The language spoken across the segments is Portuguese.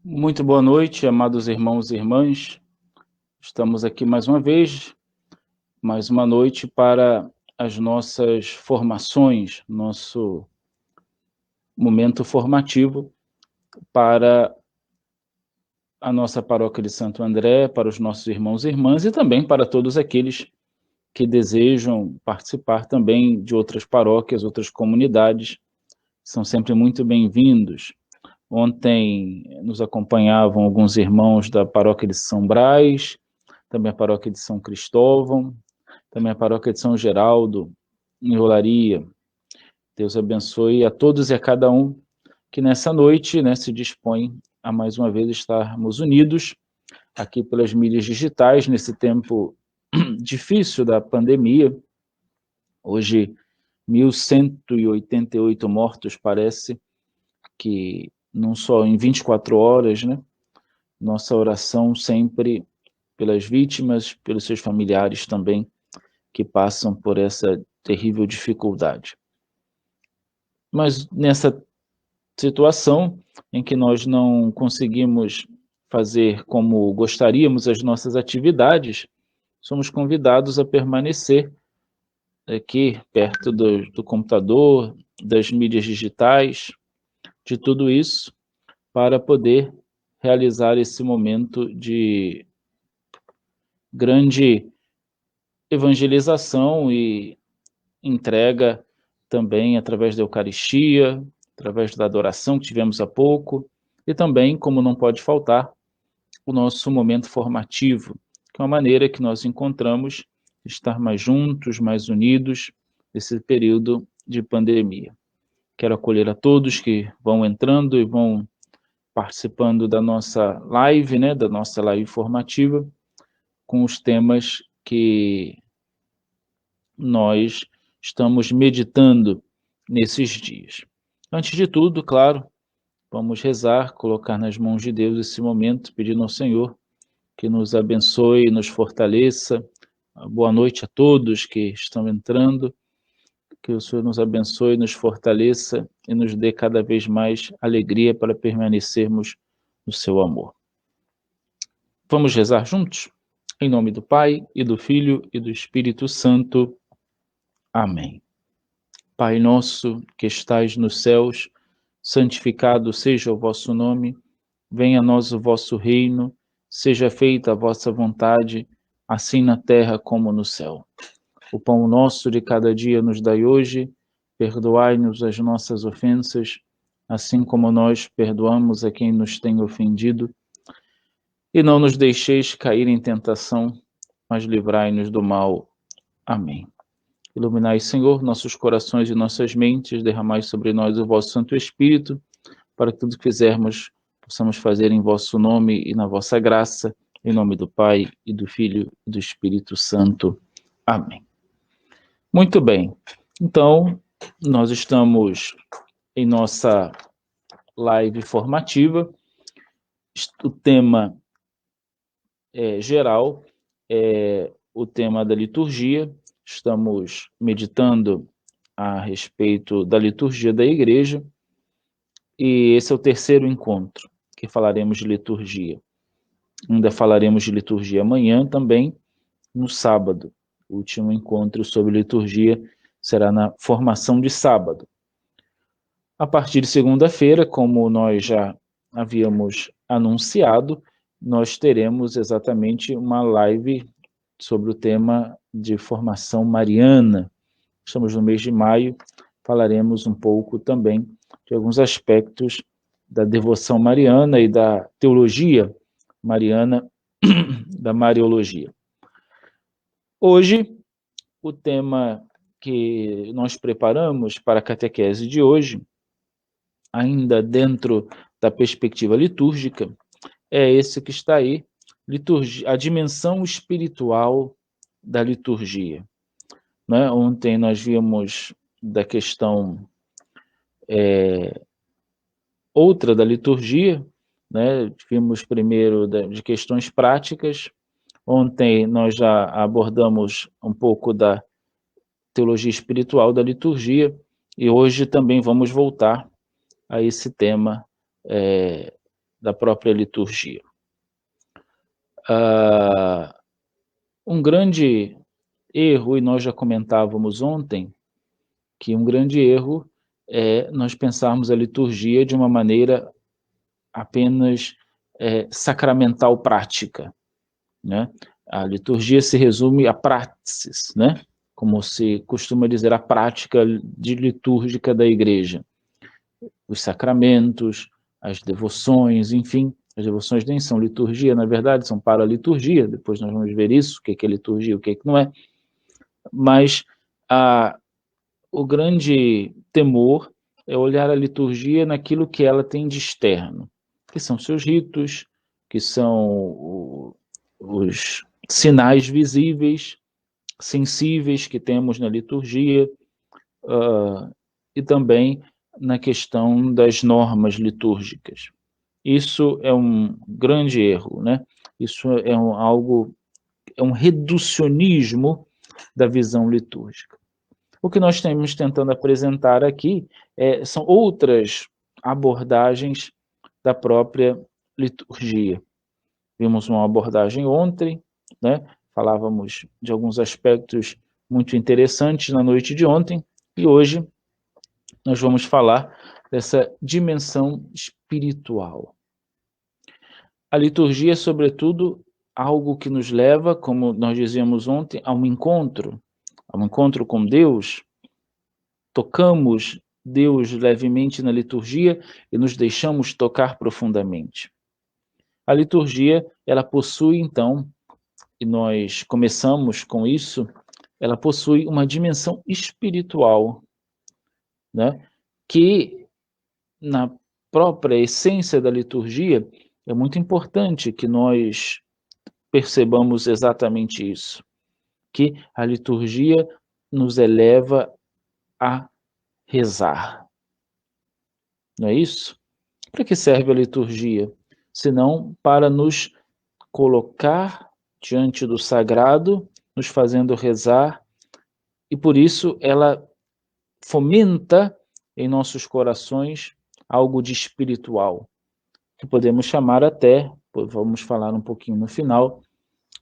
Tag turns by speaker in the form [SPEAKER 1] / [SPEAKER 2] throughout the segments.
[SPEAKER 1] Muito boa noite, amados irmãos e irmãs. Estamos aqui mais uma vez, mais uma noite para as nossas formações, nosso momento formativo para a nossa paróquia de Santo André, para os nossos irmãos e irmãs e também para todos aqueles que desejam participar também de outras paróquias, outras comunidades. São sempre muito bem-vindos. Ontem nos acompanhavam alguns irmãos da paróquia de São Brás, também a paróquia de São Cristóvão, também a paróquia de São Geraldo, em Olaria. Deus abençoe a todos e a cada um que nessa noite, né, se dispõe a mais uma vez estarmos unidos aqui pelas mídias digitais, nesse tempo difícil da pandemia. Hoje, 1.188 mortos, parece que não só em 24 horas, né? Nossa oração sempre pelas vítimas, pelos seus familiares também, que passam por essa terrível dificuldade. Mas nessa situação em que nós não conseguimos fazer como gostaríamos as nossas atividades, somos convidados a permanecer aqui perto do computador, das mídias digitais, de tudo isso, para poder realizar esse momento de grande evangelização e entrega também através da Eucaristia, através da adoração que tivemos há pouco, e também, como não pode faltar, o nosso momento formativo, que é uma maneira que nós encontramos de estar mais juntos, mais unidos, nesse período de pandemia. Quero acolher a todos que vão entrando e vão participando da nossa live, né, da nossa live formativa, com os temas que nós estamos meditando nesses dias. Antes de tudo, claro, vamos rezar, colocar nas mãos de Deus esse momento, pedindo ao Senhor que nos abençoe, nos fortaleça. Boa noite a todos que estão entrando, que o Senhor nos abençoe, nos fortaleça e nos dê cada vez mais alegria para permanecermos no seu amor. Vamos rezar juntos? Em nome do Pai, e do Filho, e do Espírito Santo. Amém. Pai nosso, que estais nos céus, santificado seja o vosso nome, venha a nós o vosso reino, seja feita a vossa vontade, assim na terra como no céu. O pão nosso de cada dia nos dai hoje, perdoai-nos as nossas ofensas, assim como nós perdoamos a quem nos tem ofendido, e não nos deixeis cair em tentação, mas livrai-nos do mal. Amém. Iluminai, Senhor, nossos corações e nossas mentes, derramai sobre nós o vosso Santo Espírito, para que tudo que fizermos possamos fazer em vosso nome e na vossa graça, em nome do Pai, e do Filho, e do Espírito Santo. Amém. Muito bem. Então, nós estamos em nossa live formativa. O tema geral é o tema da liturgia. Estamos meditando a respeito da liturgia da igreja, e esse é o terceiro encontro que falaremos de liturgia. Ainda falaremos de liturgia amanhã também, no sábado. O último encontro sobre liturgia será na formação de sábado. A partir de segunda-feira, como nós já havíamos anunciado, nós teremos exatamente uma live sobre o tema de formação mariana. Estamos no mês de maio, falaremos um pouco também de alguns aspectos da devoção mariana e da teologia mariana, da Mariologia. Hoje, o tema que nós preparamos para a catequese de hoje, ainda dentro da perspectiva litúrgica, é esse que está aí, a dimensão espiritual da liturgia. Né? Ontem nós vimos da questão outra da liturgia, né? Vimos primeiro de questões práticas. Ontem nós já abordamos um pouco da teologia espiritual da liturgia, e hoje também vamos voltar a esse tema da própria liturgia. Um grande erro, e nós já comentávamos ontem, que um grande erro é nós pensarmos a liturgia de uma maneira apenas sacramental prática, né? A liturgia se resume a praxis, né? Como se costuma dizer, a prática litúrgica da igreja. Os sacramentos, as devoções, enfim, as devoções nem são liturgia, na verdade, são paraliturgia, depois nós vamos ver isso, o que é liturgia, o que não é, mas o grande temor é olhar a liturgia naquilo que ela tem de externo, que são seus ritos, que são os sinais visíveis, sensíveis que temos na liturgia, e também na questão das normas litúrgicas. Isso é um grande erro, né? Isso é um reducionismo da visão litúrgica. O que nós estamos tentando apresentar aqui são outras abordagens da própria liturgia. Vimos uma abordagem ontem, né? Falávamos de alguns aspectos muito interessantes na noite de ontem, e hoje nós vamos falar dessa dimensão espiritual. A liturgia é, sobretudo, algo que nos leva, como nós dizíamos ontem, a um encontro com Deus. Tocamos Deus levemente na liturgia e nos deixamos tocar profundamente. A liturgia, ela possui, então, e nós começamos com isso, ela possui uma dimensão espiritual, né? Que, na própria essência da liturgia, é muito importante que nós percebamos exatamente isso, que a liturgia nos eleva a rezar. Não é isso? Para que serve a liturgia? Senão para nos colocar diante do sagrado, nos fazendo rezar, e por isso ela fomenta em nossos corações algo de espiritual, que podemos chamar até, vamos falar um pouquinho no final,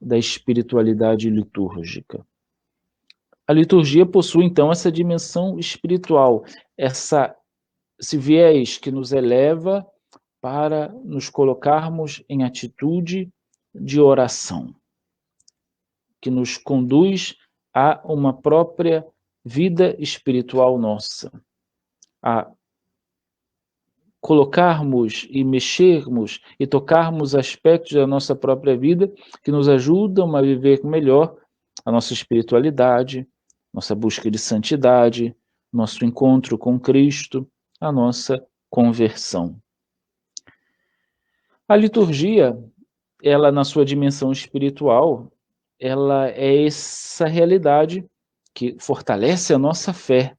[SPEAKER 1] da espiritualidade litúrgica. A liturgia possui, então, essa dimensão espiritual, esse viés que nos eleva para nos colocarmos em atitude de oração, que nos conduz a uma própria vida espiritual nossa, a colocarmos e mexermos e tocarmos aspectos da nossa própria vida que nos ajudam a viver melhor a nossa espiritualidade, nossa busca de santidade, nosso encontro com Cristo, a nossa conversão. A liturgia, ela na sua dimensão espiritual, ela é essa realidade que fortalece a nossa fé,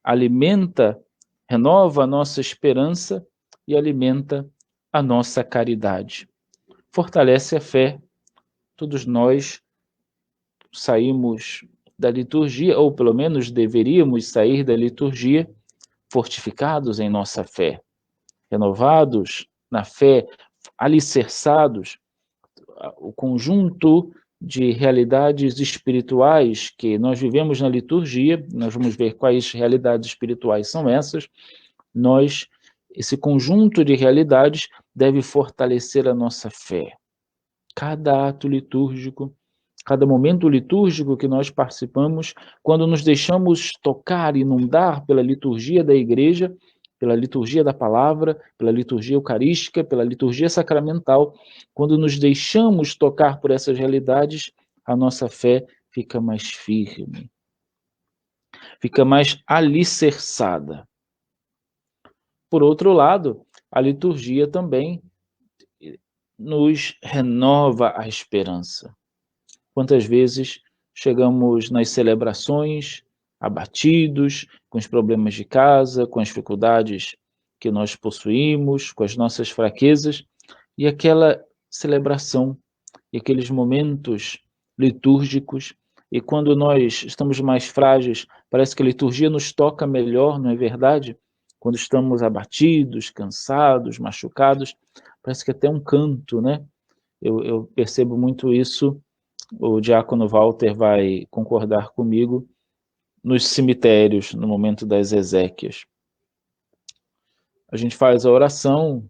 [SPEAKER 1] alimenta, renova a nossa esperança e alimenta a nossa caridade. Fortalece a fé. Todos nós saímos da liturgia, ou pelo menos deveríamos sair da liturgia, fortificados em nossa fé, renovados na fé, alicerçados. O conjunto de realidades espirituais que nós vivemos na liturgia, nós vamos ver quais realidades espirituais são essas, esse conjunto de realidades deve fortalecer a nossa fé. Cada ato litúrgico, cada momento litúrgico que nós participamos, quando nos deixamos tocar, inundar pela liturgia da igreja, pela liturgia da palavra, pela liturgia eucarística, pela liturgia sacramental, quando nos deixamos tocar por essas realidades, a nossa fé fica mais firme, fica mais alicerçada. Por outro lado, a liturgia também nos renova a esperança. Quantas vezes chegamos nas celebrações abatidos, com os problemas de casa, com as dificuldades que nós possuímos, com as nossas fraquezas, e aquela celebração, e aqueles momentos litúrgicos, e quando nós estamos mais frágeis, parece que a liturgia nos toca melhor, não é verdade? Quando estamos abatidos, cansados, machucados, parece que até um canto, né? Eu percebo muito isso, o diácono Walter vai concordar comigo, nos cemitérios, no momento das exéquias. A gente faz a oração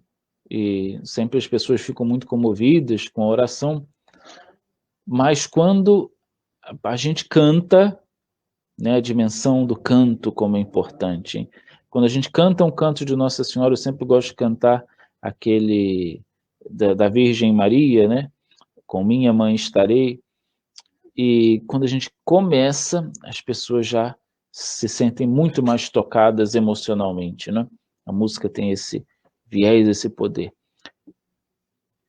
[SPEAKER 1] e sempre as pessoas ficam muito comovidas com a oração, mas quando a gente canta, né, a dimensão do canto como é importante, hein? Quando a gente canta um canto de Nossa Senhora, eu sempre gosto de cantar aquele da Virgem Maria, né? Com minha mãe estarei. E quando a gente começa, as pessoas já se sentem muito mais tocadas emocionalmente, né? A música tem esse viés, esse poder.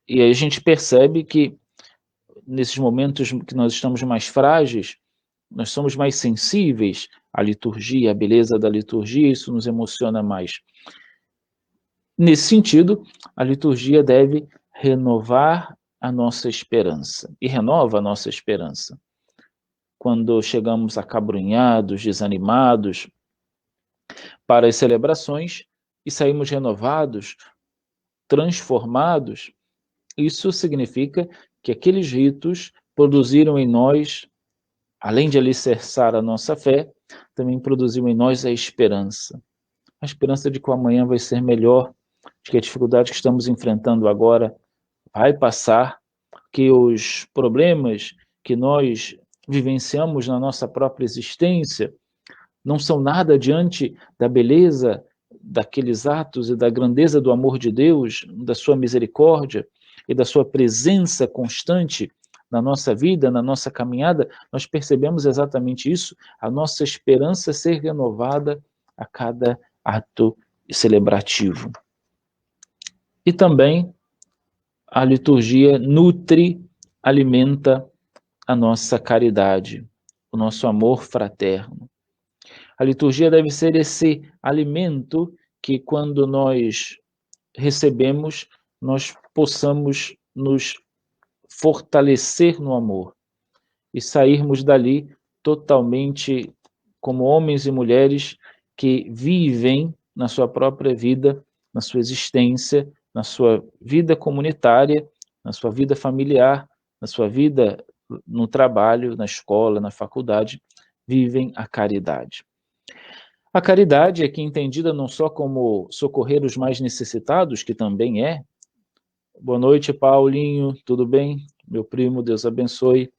[SPEAKER 1] E aí a gente percebe que nesses momentos que nós estamos mais frágeis, nós somos mais sensíveis à liturgia, à beleza da liturgia, isso nos emociona mais. Nesse sentido, a liturgia deve renovar a nossa esperança, e renova a nossa esperança. Quando chegamos acabrunhados, desanimados para as celebrações e saímos renovados, transformados, isso significa que aqueles ritos produziram em nós, além de alicerçar a nossa fé, também produziu em nós a esperança de que o amanhã vai ser melhor, de que a dificuldade que estamos enfrentando agora vai passar, que os problemas que nós vivenciamos na nossa própria existência não são nada diante da beleza daqueles atos e da grandeza do amor de Deus, da sua misericórdia e da sua presença constante na nossa vida, na nossa caminhada. Nós percebemos exatamente isso, a nossa esperança ser renovada a cada ato celebrativo. E também a liturgia nutre, alimenta a nossa caridade, o nosso amor fraterno. A liturgia deve ser esse alimento que, quando nós recebemos, nós possamos nos fortalecer no amor e sairmos dali totalmente como homens e mulheres que vivem na sua própria vida, na sua existência, na sua vida comunitária, na sua vida familiar, na sua vida no trabalho, na escola, na faculdade, vivem a caridade. A caridade é aqui entendida não só como socorrer os mais necessitados, que também é. Boa noite, Paulinho, tudo bem? Meu primo, Deus abençoe.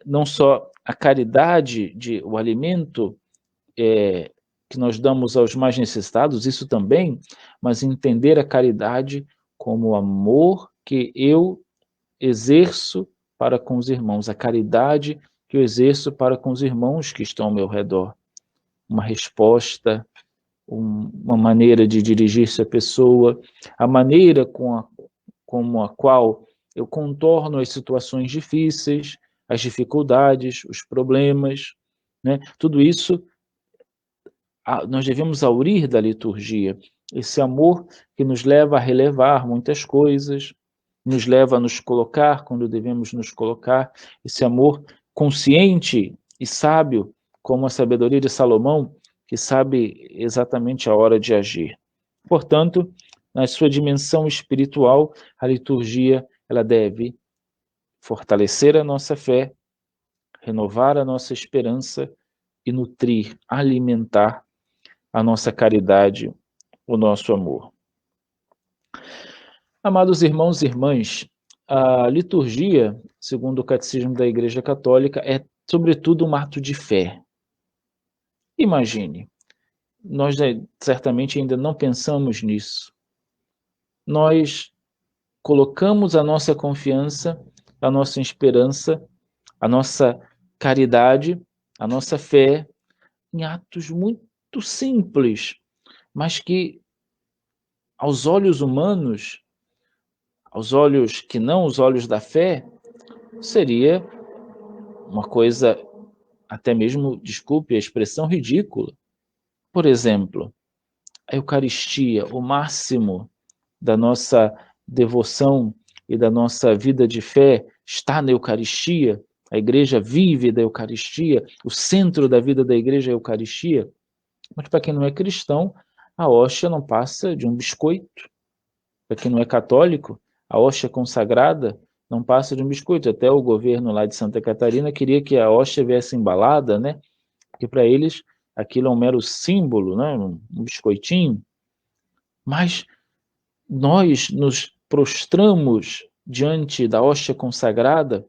[SPEAKER 1] Não só a caridade, o alimento que nós damos aos mais necessitados, isso também, mas entender a caridade como o amor que eu exerço para com os irmãos, a caridade que eu exerço para com os irmãos que estão ao meu redor. Uma resposta, uma maneira de dirigir-se à pessoa, a maneira como a qual eu contorno as situações difíceis, as dificuldades, os problemas, né? Tudo isso nós devemos aurir da liturgia, esse amor que nos leva a relevar muitas coisas, nos leva a nos colocar quando devemos nos colocar, esse amor consciente e sábio, como a sabedoria de Salomão, que sabe exatamente a hora de agir. Portanto, na sua dimensão espiritual, a liturgia ela deve fortalecer a nossa fé, renovar a nossa esperança e nutrir, alimentar a nossa caridade, o nosso amor. Amados irmãos e irmãs, a liturgia, segundo o Catecismo da Igreja Católica, é sobretudo um ato de fé. Imagine, nós certamente ainda não pensamos nisso. Nós colocamos a nossa confiança, a nossa esperança, a nossa caridade, a nossa fé em atos muito simples, mas que aos olhos humanos, aos olhos que não os olhos da fé, seria uma coisa até mesmo, desculpe a expressão, ridícula. Por exemplo, a Eucaristia, o máximo da nossa devoção e da nossa vida de fé está na Eucaristia. A igreja vive da Eucaristia, o centro da vida da igreja é a Eucaristia. Mas para quem não é cristão, a hóstia não passa de um biscoito. Para quem não é católico, a hóstia consagrada não passa de um biscoito. Até o governo lá de Santa Catarina queria que a hóstia viesse embalada, né? Porque para eles aquilo é um mero símbolo, né? Um biscoitinho. Mas nós nos prostramos diante da hóstia consagrada,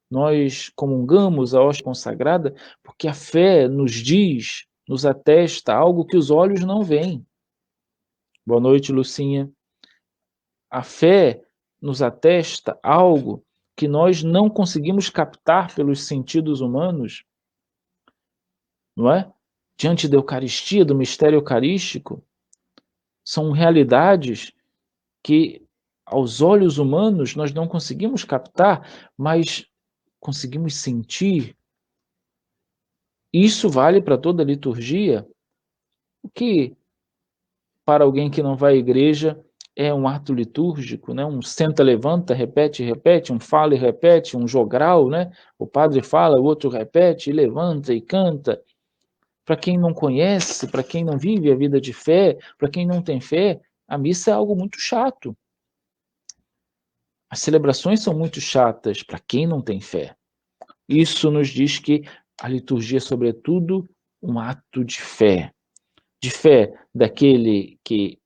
[SPEAKER 1] nós comungamos a hóstia consagrada, porque a fé nos diz, nos atesta algo que os olhos não veem. Boa noite, Lucinha. A fé nos atesta algo que nós não conseguimos captar pelos sentidos humanos, não é? Diante da Eucaristia, do mistério eucarístico, são realidades que aos olhos humanos nós não conseguimos captar, mas conseguimos sentir. Isso vale para toda a liturgia. O que para alguém que não vai à igreja é um ato litúrgico, né? Um senta, levanta, repete, repete, um fala e repete, um jogral, né? O padre fala, o outro repete, e levanta e canta. Para quem não conhece, para quem não vive a vida de fé, para quem não tem fé, a missa é algo muito chato. As celebrações são muito chatas para quem não tem fé. Isso nos diz que a liturgia é, sobretudo, um ato de fé daquele que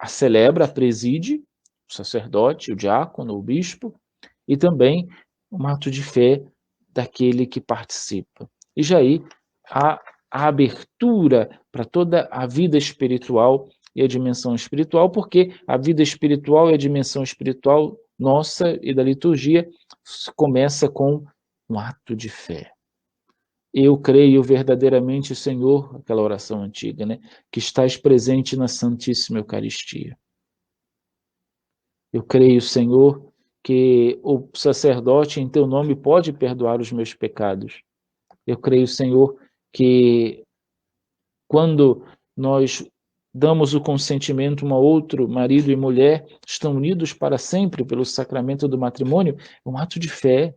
[SPEAKER 1] a celebra, a preside, o sacerdote, o diácono, o bispo, e também um ato de fé daquele que participa. E já aí a abertura para toda a vida espiritual e a dimensão espiritual, porque a vida espiritual e a dimensão espiritual nossa e da liturgia começa com um ato de fé. Eu creio verdadeiramente, Senhor, aquela oração antiga, né? Que estás presente na Santíssima Eucaristia. Eu creio, Senhor, que o sacerdote em teu nome pode perdoar os meus pecados. Eu creio, Senhor, que quando nós damos o consentimento um ao outro, marido e mulher, estão unidos para sempre pelo sacramento do matrimônio, é um ato de fé.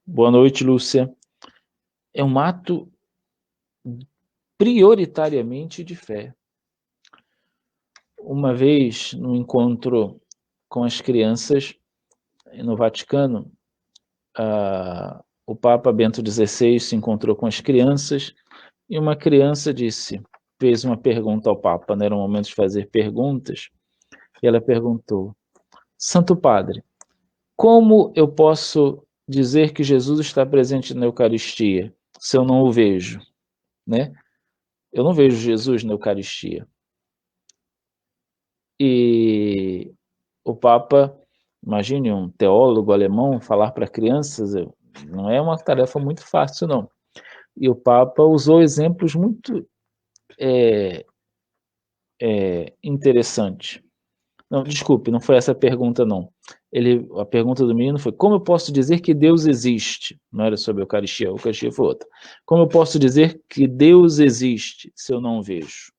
[SPEAKER 1] Boa noite, Lúcia. É um ato prioritariamente de fé. Uma vez, no encontro com as crianças no Vaticano, o Papa Bento XVI se encontrou com as crianças e uma criança fez uma pergunta ao Papa, né? Era um momento de fazer perguntas, e ela perguntou: Santo Padre, como eu posso dizer que Jesus está presente na Eucaristia se eu não o vejo, né? Eu não vejo Jesus na Eucaristia. E o Papa, imagine um teólogo alemão falar para crianças, não é uma tarefa muito fácil, não. E o Papa usou exemplos muito interessantes. Não, desculpe, não foi essa a pergunta, não. A pergunta do menino foi: como eu posso dizer que Deus existe? Não era sobre a Eucaristia foi outra. Como eu posso dizer que Deus existe se eu não vejo?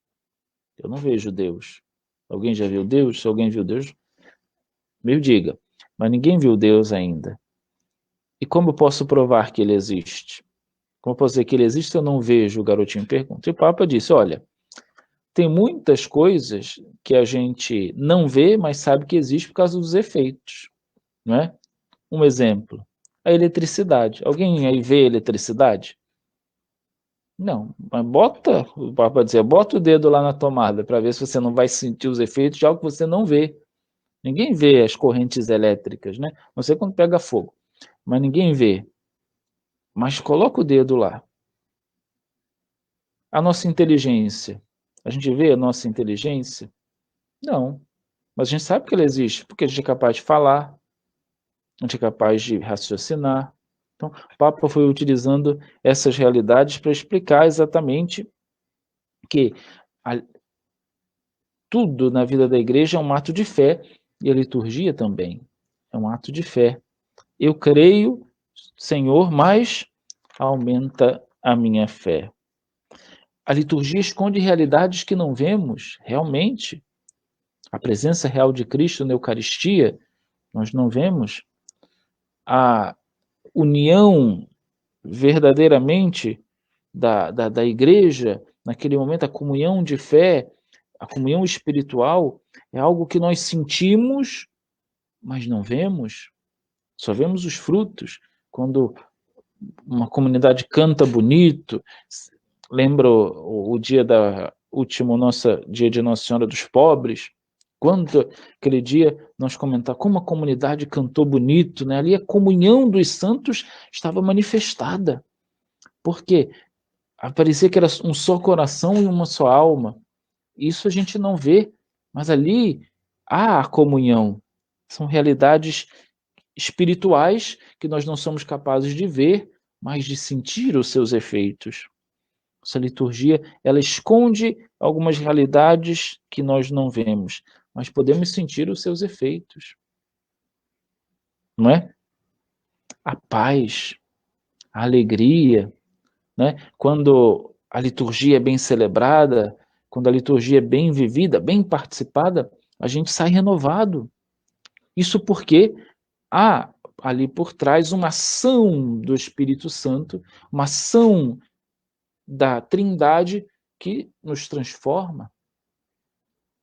[SPEAKER 1] Eu não vejo Deus. Alguém já viu Deus? Se alguém viu Deus, me diga. Mas ninguém viu Deus ainda. E como eu posso provar que ele existe? Como eu posso dizer que ele existe se eu não vejo? O garotinho pergunta. E o Papa disse: olha, tem muitas coisas que a gente não vê, mas sabe que existe por causa dos efeitos, não é? Um exemplo, a eletricidade. Alguém aí vê eletricidade? Não, mas o Papa dizia, bota o dedo lá na tomada para ver se você não vai sentir os efeitos de algo que você não vê. Ninguém vê as correntes elétricas, né? Não sei quando pega fogo, mas ninguém vê. Mas coloca o dedo lá. A nossa inteligência. A gente vê a nossa inteligência? Não. Mas a gente sabe que ela existe, porque a gente é capaz de falar, a gente é capaz de raciocinar. Então, o Papa foi utilizando essas realidades para explicar exatamente que tudo na vida da igreja é um ato de fé, e a liturgia também é um ato de fé. Eu creio, Senhor, mas aumenta a minha fé. A liturgia esconde realidades que não vemos realmente. A presença real de Cristo na Eucaristia, nós não vemos. A união verdadeiramente da igreja, naquele momento, a comunhão de fé, A comunhão espiritual é algo que nós sentimos, mas não vemos. Só vemos os frutos. Quando uma comunidade canta bonito, lembro o dia da último dia de Nossa Senhora dos Pobres, quando aquele dia nós comentamos como a comunidade cantou bonito, né? Ali a comunhão dos santos estava manifestada, porque parecia que era um só coração e uma só alma. Isso a gente não vê, mas ali há a comunhão. São realidades espirituais que nós não somos capazes de ver, mas de sentir os seus efeitos. Essa liturgia, ela esconde algumas realidades que nós não vemos, mas podemos sentir os seus efeitos. Não é? A paz, a alegria, né? Quando a liturgia é bem celebrada, quando a liturgia é bem vivida, bem participada, a gente sai renovado. Isso porque há ali por trás uma ação do Espírito Santo, uma ação da Trindade que nos transforma.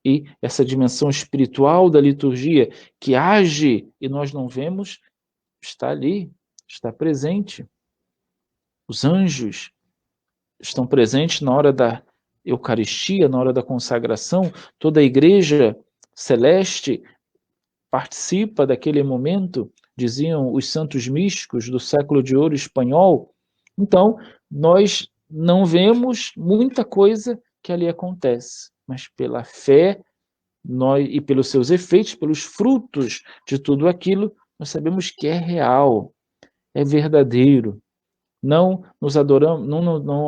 [SPEAKER 1] E essa dimensão espiritual da liturgia que age e nós não vemos, está ali, está presente. Os anjos estão presentes na hora da Eucaristia, na hora da consagração, toda a igreja celeste participa daquele momento, diziam os santos místicos do século de ouro espanhol. Então, nós não vemos muita coisa que ali acontece, mas pela fé e pelos seus efeitos, pelos frutos de tudo aquilo, nós sabemos que é real, é verdadeiro. Não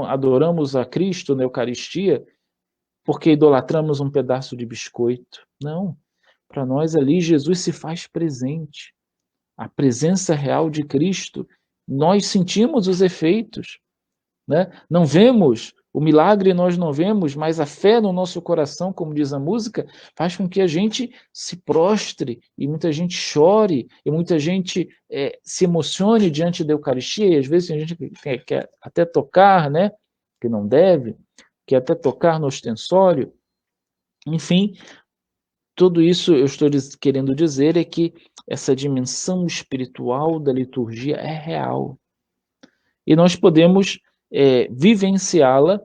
[SPEAKER 1] adoramos a Cristo na Eucaristia porque idolatramos um pedaço de biscoito. Não. Para nós ali, Jesus se faz presente. A presença real de Cristo, nós sentimos os efeitos. Né? Não vemos o milagre, nós não vemos, mas a fé no nosso coração, como diz a música, faz com que a gente se prostre e muita gente chore e muita gente se emocione diante da Eucaristia, e às vezes a gente quer até tocar, né? Que não deve, quer até tocar no ostensório. Enfim, tudo isso eu estou querendo dizer é que essa dimensão espiritual da liturgia é real. E nós podemos vivenciar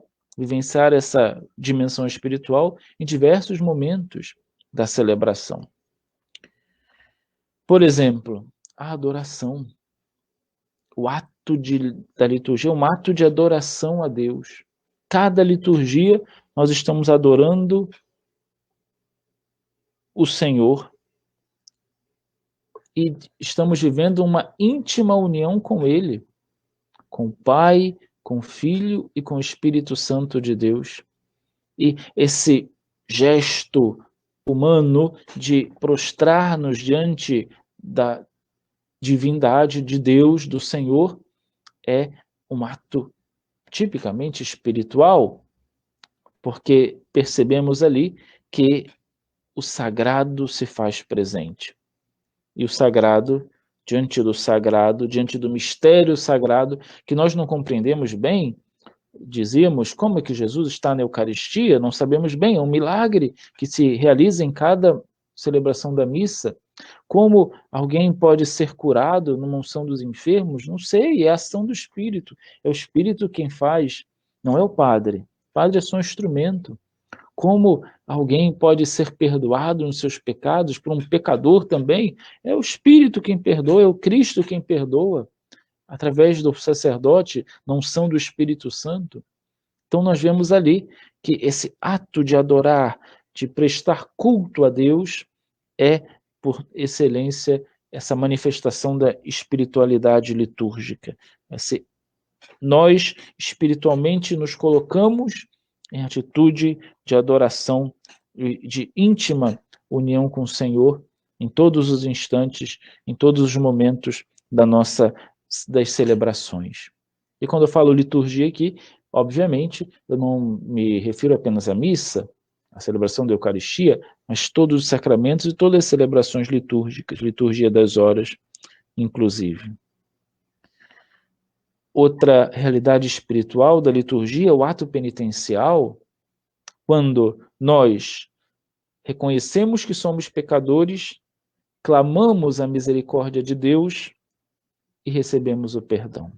[SPEAKER 1] essa dimensão espiritual em diversos momentos da celebração. Por exemplo, a adoração. O ato da liturgia é um ato de adoração a Deus. Cada liturgia nós estamos adorando o Senhor e estamos vivendo uma íntima união com Ele, com o Pai, com o Filho e com o Espírito Santo de Deus. E esse gesto humano de prostrar-nos diante da divindade de Deus, do Senhor, é um ato tipicamente espiritual, porque percebemos ali que o sagrado se faz presente. E o sagrado, diante do mistério sagrado, que nós não compreendemos bem, dizíamos, como é que Jesus está na Eucaristia? Não sabemos bem, é um milagre que se realiza em cada celebração da missa. Como alguém pode ser curado numa unção dos enfermos? Não sei, é a ação do Espírito. É o Espírito quem faz, não é o Padre. O Padre é só um instrumento. Como alguém pode ser perdoado nos seus pecados por um pecador também? É o Espírito quem perdoa, é o Cristo quem perdoa, através do sacerdote, na unção do Espírito Santo. Então nós vemos ali que esse ato de adorar, de prestar culto a Deus, é, por excelência, essa manifestação da espiritualidade litúrgica. Nós espiritualmente nos colocamos em atitude de adoração, de íntima união com o Senhor em todos os instantes, em todos os momentos das celebrações. E quando eu falo liturgia aqui, obviamente, eu não me refiro apenas à missa, à celebração da Eucaristia, mas todos os sacramentos e todas as celebrações litúrgicas, liturgia das horas, inclusive. Outra realidade espiritual da liturgia, o ato penitencial, quando nós reconhecemos que somos pecadores, clamamos a misericórdia de Deus e recebemos o perdão.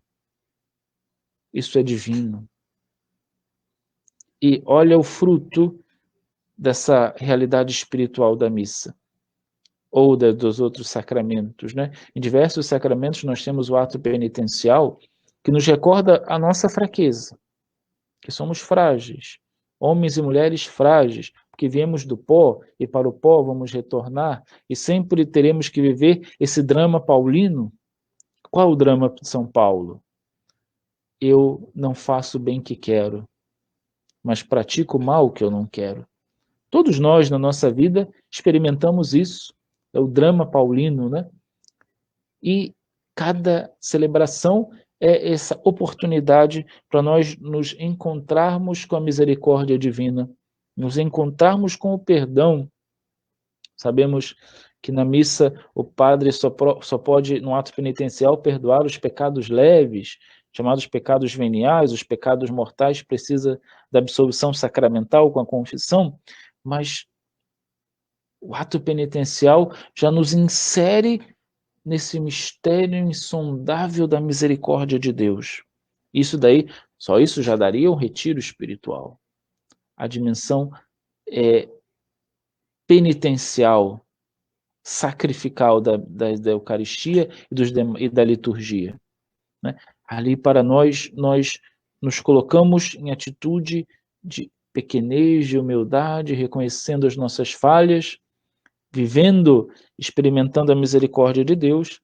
[SPEAKER 1] Isso é divino. E olha o fruto dessa realidade espiritual da missa, ou dos outros sacramentos, né? Em diversos sacramentos nós temos o ato penitencial, que nos recorda a nossa fraqueza, que somos frágeis, homens e mulheres frágeis, porque viemos do pó e para o pó vamos retornar, e sempre teremos que viver esse drama paulino. Qual é o drama de São Paulo? Eu não faço o bem que quero, mas pratico o mal que eu não quero. Todos nós, na nossa vida, experimentamos isso. É o drama paulino, né? E cada celebração é essa oportunidade para nós nos encontrarmos com a misericórdia divina, nos encontrarmos com o perdão. Sabemos que na missa o padre só pode, no ato penitencial, perdoar os pecados leves, chamados pecados veniais, os pecados mortais, precisa da absolvição sacramental com a confissão, mas o ato penitencial já nos insere nesse mistério insondável da misericórdia de Deus. Isso daí, só isso já daria um retiro espiritual. A dimensão penitencial, sacrificial da Eucaristia e da liturgia, né? Ali para nós nos colocamos em atitude de pequenez, de humildade, reconhecendo as nossas falhas, vivendo, experimentando a misericórdia de Deus,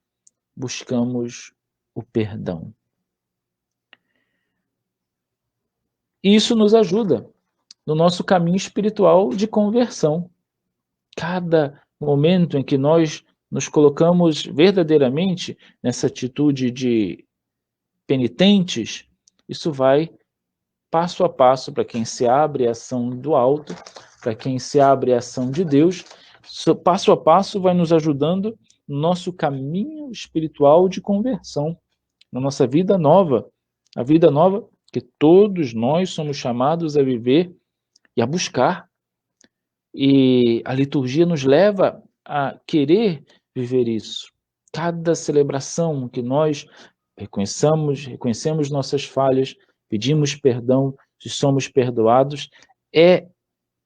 [SPEAKER 1] buscamos o perdão. E isso nos ajuda no nosso caminho espiritual de conversão. Cada momento em que nós nos colocamos verdadeiramente nessa atitude de penitentes, isso vai passo a passo para quem se abre à ação do alto, para quem se abre à ação de Deus, passo a passo vai nos ajudando no nosso caminho espiritual de conversão, na nossa vida nova, a vida nova que todos nós somos chamados a viver e a buscar. E a liturgia nos leva a querer viver isso. Cada celebração que nós reconhecemos nossas falhas, pedimos perdão, se somos perdoados, é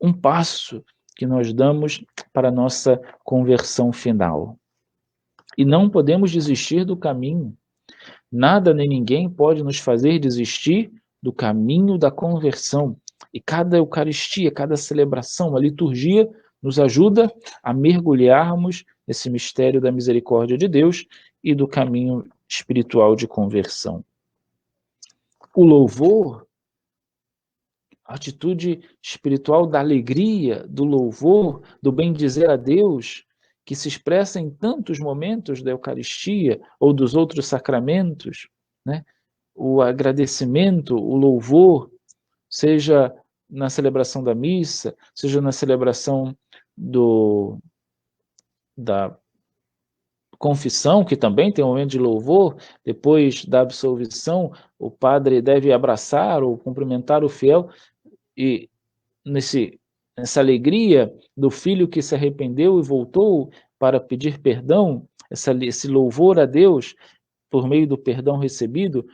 [SPEAKER 1] um passo que nós damos para a nossa conversão final. E não podemos desistir do caminho. Nada nem ninguém pode nos fazer desistir do caminho da conversão. E cada Eucaristia, cada celebração, a liturgia, nos ajuda a mergulharmos nesse mistério da misericórdia de Deus e do caminho espiritual de conversão. O louvor, a atitude espiritual da alegria, do louvor, do bem-dizer a Deus, que se expressa em tantos momentos da Eucaristia ou dos outros sacramentos, né? O agradecimento, o louvor, seja na celebração da missa, seja na celebração da confissão, que também tem um momento de louvor, depois da absolvição, o padre deve abraçar ou cumprimentar o fiel, e nessa alegria do filho que se arrependeu e voltou para pedir perdão, esse louvor a Deus por meio do perdão recebido,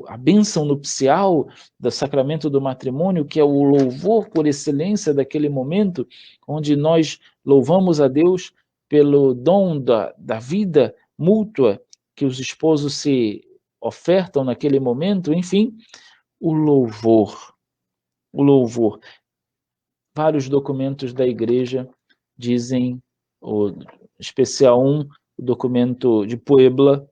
[SPEAKER 1] a bênção nupcial do sacramento do matrimônio, que é o louvor por excelência daquele momento, onde nós louvamos a Deus pelo dom da vida mútua que os esposos se ofertam naquele momento, enfim, o louvor. Vários documentos da Igreja dizem, o especial o documento de Puebla,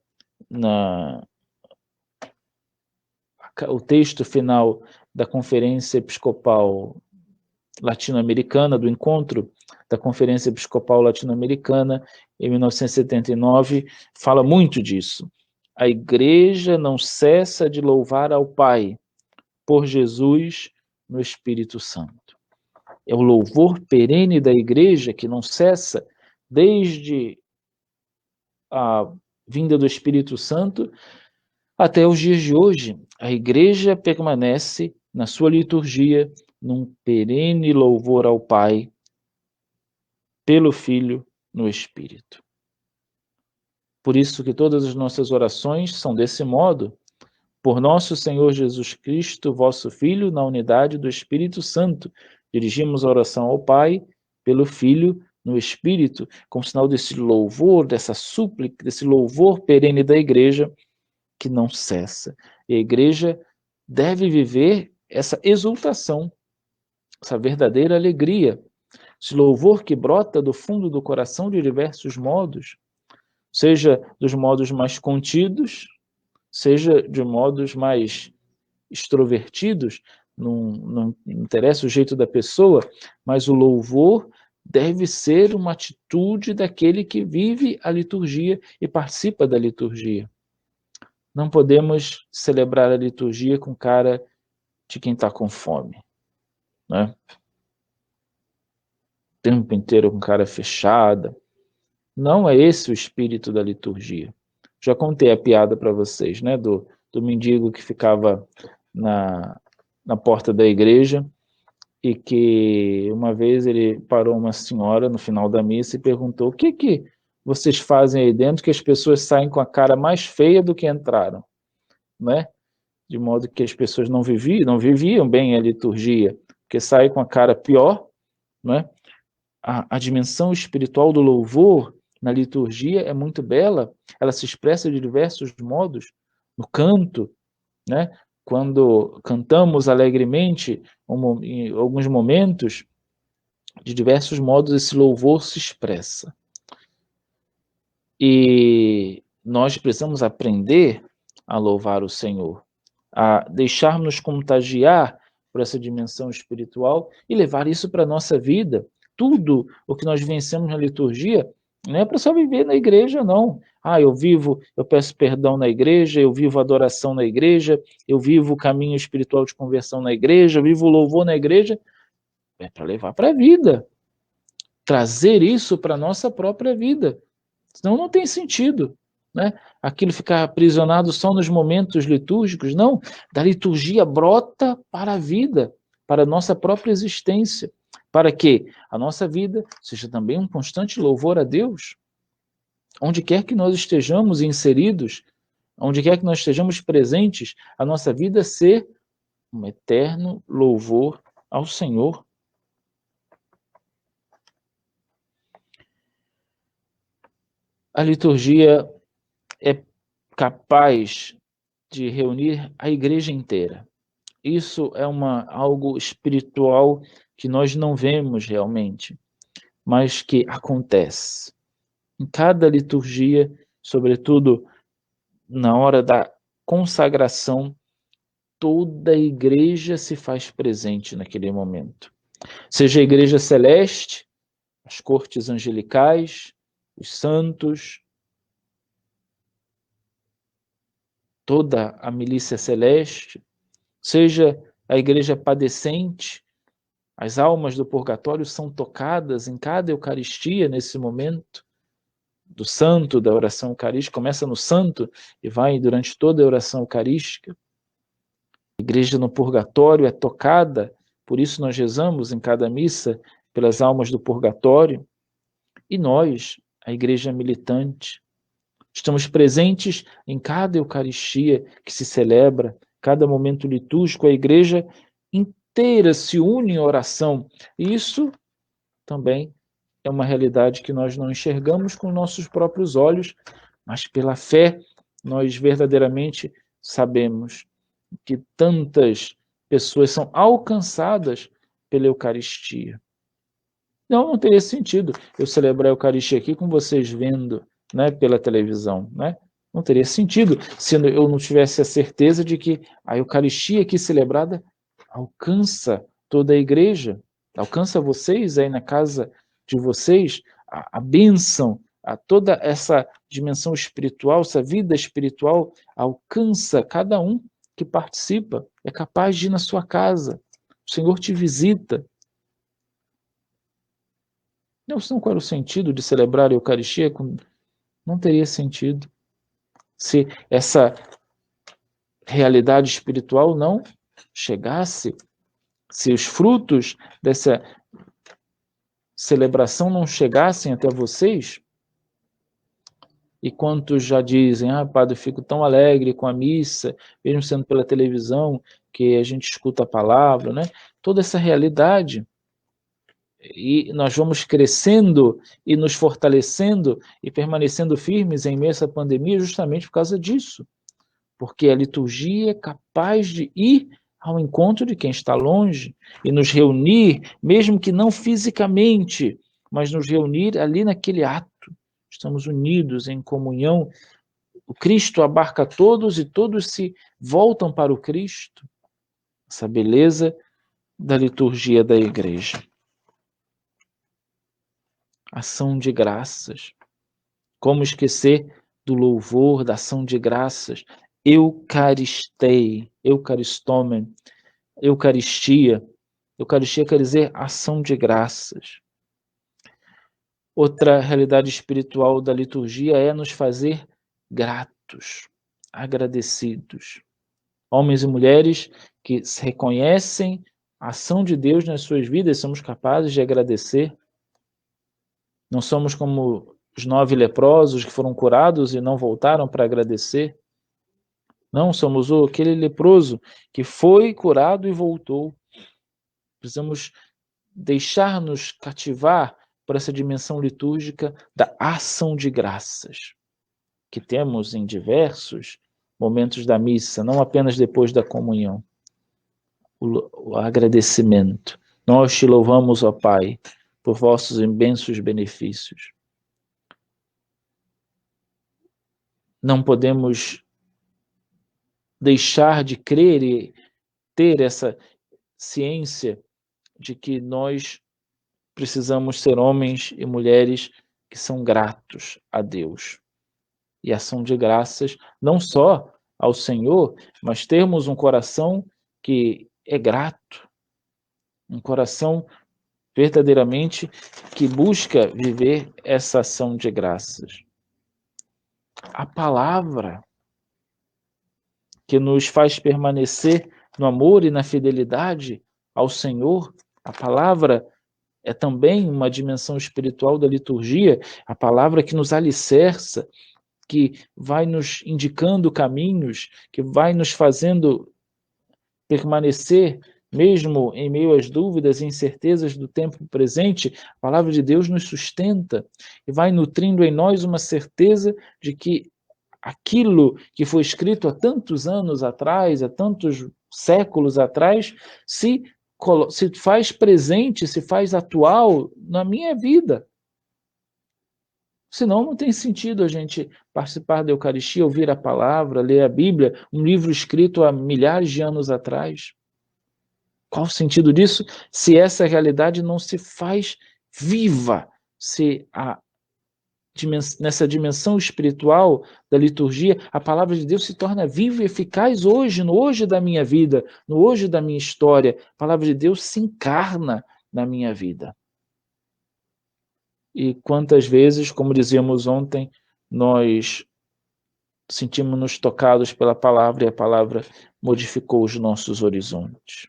[SPEAKER 1] o texto final da Conferência Episcopal Latino-Americana, do encontro da Conferência Episcopal Latino-Americana, em 1979, fala muito disso. A Igreja não cessa de louvar ao Pai por Jesus no Espírito Santo. É o louvor perene da Igreja que não cessa desde a vinda do Espírito Santo até os dias de hoje. A Igreja permanece na sua liturgia, num perene louvor ao Pai, pelo Filho, no Espírito. Por isso que todas as nossas orações são desse modo, por nosso Senhor Jesus Cristo, vosso Filho, na unidade do Espírito Santo. Dirigimos a oração ao Pai, pelo Filho, no Espírito, como sinal desse louvor, dessa súplica, desse louvor perene da Igreja, que não cessa. E a Igreja deve viver essa exultação, essa verdadeira alegria, esse louvor que brota do fundo do coração de diversos modos, seja dos modos mais contidos, seja de modos mais extrovertidos, não interessa o jeito da pessoa, mas o louvor deve ser uma atitude daquele que vive a liturgia e participa da liturgia. Não podemos celebrar a liturgia com cara de quem está com fome, né? O tempo inteiro com cara fechada. Não é esse o espírito da liturgia. Já contei a piada para vocês, né? Do mendigo que ficava na porta da igreja e que uma vez ele parou uma senhora no final da missa e perguntou: o que vocês fazem aí dentro que as pessoas saem com a cara mais feia do que entraram, né? De modo que as pessoas não viviam bem a liturgia, porque saem com a cara pior, né? A dimensão espiritual do louvor na liturgia é muito bela, ela se expressa de diversos modos, no canto, né? Quando cantamos alegremente, em alguns momentos, de diversos modos esse louvor se expressa. E nós precisamos aprender a louvar o Senhor, a deixarmos contagiar por essa dimensão espiritual e levar isso para a nossa vida. Tudo o que nós vencemos na liturgia não é para só viver na igreja, não. Eu peço perdão na igreja, eu vivo adoração na igreja, eu vivo o caminho espiritual de conversão na igreja, eu vivo o louvor na igreja. É para levar para a vida. Trazer isso para a nossa própria vida. Senão não tem sentido, né? Aquilo ficar aprisionado só nos momentos litúrgicos. Não, da liturgia brota para a vida, para a nossa própria existência, para que a nossa vida seja também um constante louvor a Deus. Onde quer que nós estejamos inseridos, onde quer que nós estejamos presentes, a nossa vida ser um eterno louvor ao Senhor. A liturgia é capaz de reunir a igreja inteira. Isso é algo espiritual que nós não vemos realmente, mas que acontece. Em cada liturgia, sobretudo na hora da consagração, toda a igreja se faz presente naquele momento. Seja a igreja celeste, as cortes angelicais, os santos, toda a milícia celeste, seja a igreja padecente, as almas do purgatório são tocadas em cada Eucaristia nesse momento do santo, da oração eucarística, começa no santo e vai durante toda a oração eucarística. A igreja no purgatório é tocada, por isso nós rezamos em cada missa pelas almas do purgatório. E nós, a igreja militante, estamos presentes em cada Eucaristia que se celebra, cada momento litúrgico, a igreja inteira se une em oração. E isso também é uma realidade que nós não enxergamos com nossos próprios olhos, mas pela fé nós verdadeiramente sabemos que tantas pessoas são alcançadas pela Eucaristia. Não teria sentido eu celebrar a Eucaristia aqui com vocês vendo, né, pela televisão, né? Não teria sentido se eu não tivesse a certeza de que a Eucaristia aqui celebrada alcança toda a igreja, alcança vocês aí na casa de vocês, a bênção, a toda essa dimensão espiritual, essa vida espiritual alcança cada um que participa, é capaz de ir na sua casa, o Senhor te visita. Não, qual era o sentido de celebrar a Eucaristia? Não teria sentido se essa realidade espiritual não chegasse, Se os frutos dessa celebração não chegassem até vocês, e quantos já dizem, padre, eu fico tão alegre com a missa, mesmo sendo pela televisão, que a gente escuta a palavra, né? Toda essa realidade. E nós vamos crescendo e nos fortalecendo e permanecendo firmes em meio a essa pandemia justamente por causa disso. Porque a liturgia é capaz de ir ao encontro de quem está longe e nos reunir, mesmo que não fisicamente, mas nos reunir ali naquele ato. Estamos unidos em comunhão. O Cristo abarca todos e todos se voltam para o Cristo. Essa beleza da liturgia da igreja. Ação de graças. Como esquecer do louvor, da ação de graças? Eucaristei, Eucaristomen, Eucaristia. Eucaristia quer dizer ação de graças. Outra realidade espiritual da liturgia é nos fazer gratos, agradecidos. Homens e mulheres que reconhecem a ação de Deus nas suas vidas, somos capazes de agradecer. Não somos como os 9 leprosos que foram curados e não voltaram para agradecer. Não, somos aquele leproso que foi curado e voltou. Precisamos deixar-nos cativar por essa dimensão litúrgica da ação de graças, que temos em diversos momentos da missa, não apenas depois da comunhão. O agradecimento. Nós te louvamos, ó Pai, por vossos imensos benefícios. Não podemos deixar de crer e ter essa ciência de que nós precisamos ser homens e mulheres que são gratos a Deus. E ação de graças não só ao Senhor, mas termos um coração que é grato, um coração verdadeiramente que busca viver essa ação de graças. A palavra que nos faz permanecer no amor e na fidelidade ao Senhor, a palavra é também uma dimensão espiritual da liturgia, a palavra que nos alicerça, que vai nos indicando caminhos, que vai nos fazendo permanecer, mesmo em meio às dúvidas e incertezas do tempo presente. A palavra de Deus nos sustenta e vai nutrindo em nós uma certeza de que aquilo que foi escrito há tantos anos atrás, há tantos séculos atrás, se faz presente, se faz atual na minha vida. Senão não tem sentido a gente participar da Eucaristia, ouvir a palavra, ler a Bíblia, um livro escrito há milhares de anos atrás. Qual o sentido disso? Se essa realidade não se faz viva, se nessa dimensão espiritual da liturgia, a palavra de Deus se torna viva e eficaz hoje, no hoje da minha vida, no hoje da minha história. A palavra de Deus se encarna na minha vida. E quantas vezes, como dizíamos ontem, nós sentimos-nos tocados pela palavra e a palavra modificou os nossos horizontes.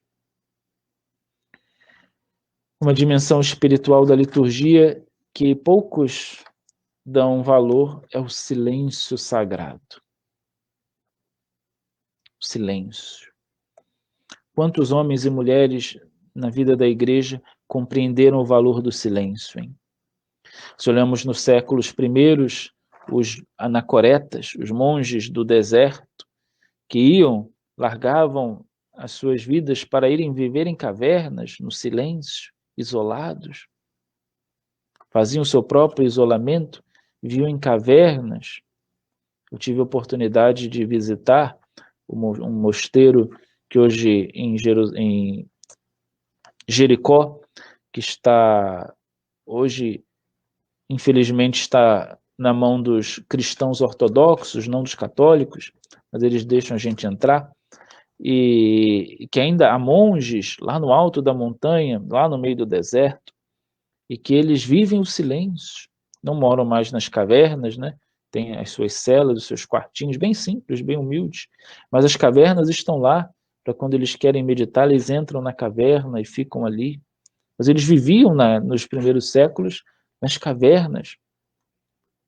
[SPEAKER 1] Uma dimensão espiritual da liturgia que poucos dão valor é o silêncio sagrado. O silêncio. Quantos homens e mulheres na vida da igreja compreenderam o valor do silêncio, hein? Se olhamos nos séculos primeiros, os anacoretas, os monges do deserto, que largavam as suas vidas para irem viver em cavernas, no silêncio, isolados. Faziam o seu próprio isolamento, viviam em cavernas. Eu tive a oportunidade de visitar um mosteiro que hoje em Jericó, que está hoje, infelizmente, está na mão dos cristãos ortodoxos, não dos católicos, mas eles deixam a gente entrar, e que ainda há monges lá no alto da montanha, lá no meio do deserto, e que eles vivem o silêncio, não moram mais nas cavernas, né? Tem as suas celas, os seus quartinhos, bem simples, bem humildes, mas as cavernas estão lá para quando eles querem meditar, eles entram na caverna e ficam ali. Mas eles viviam nos primeiros séculos nas cavernas,